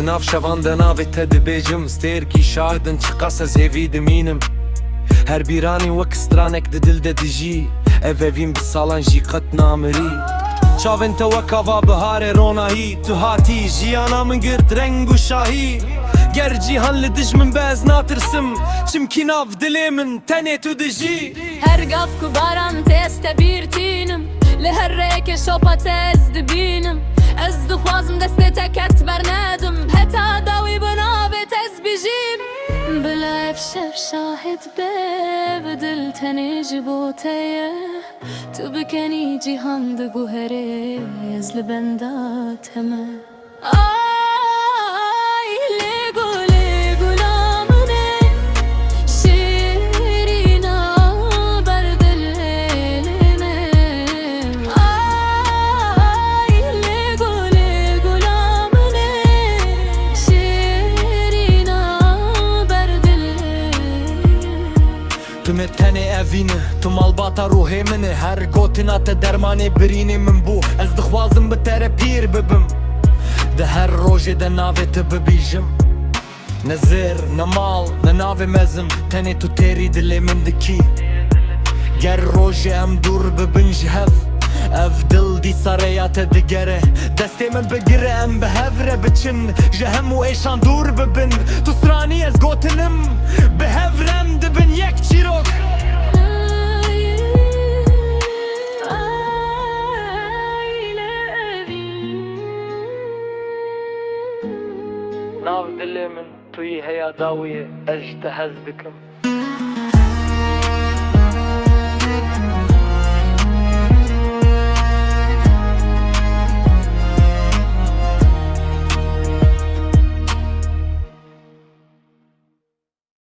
Nav şevanda navê te dibêjim Stêrkî şahidin çıkasa zêvî dimînim Her bîranî wek stranek di dil de dijî Ev evîn bi salan jî qet namirî Çavên te wek ava biharê ronahî Tu hatî jiyana min girt reng û şahî Ger cîhan li dij min bez natirsim Çimkî nav dilê min tenê tu dijî Her gav ku baran te ez te bîrtînim Li her rêkê şopa te ez dibînim Ez dixwazim destê te ket bernedim Heta dawî bi navê te ez bijîm Bila ev şev şahid be Bi dil tenê ji bo te ye Tu bikenî cîhan di guherê Ez li benda te me Tu me tenê evîne, tu malbata ruhê min e Her gotina te dermanê birînê min bû Ez dixwazim bi te re pîr bibim Di her rojê de navê te bibîjim Ne zêr, ne mal, ne navê mezim Tenê tu têrî dilê min dikî Ger rojê em dûr bibin ji hev Ev dil dîsa rêya te digere Destê min bigire em bi hev re biçin Ji hemû êşan dûr bibin Tu stranî ez gotinim Bi hev re em dibin yek çîrok Nav dilê min tu yî heya dawiyê Ez ji te hez dikim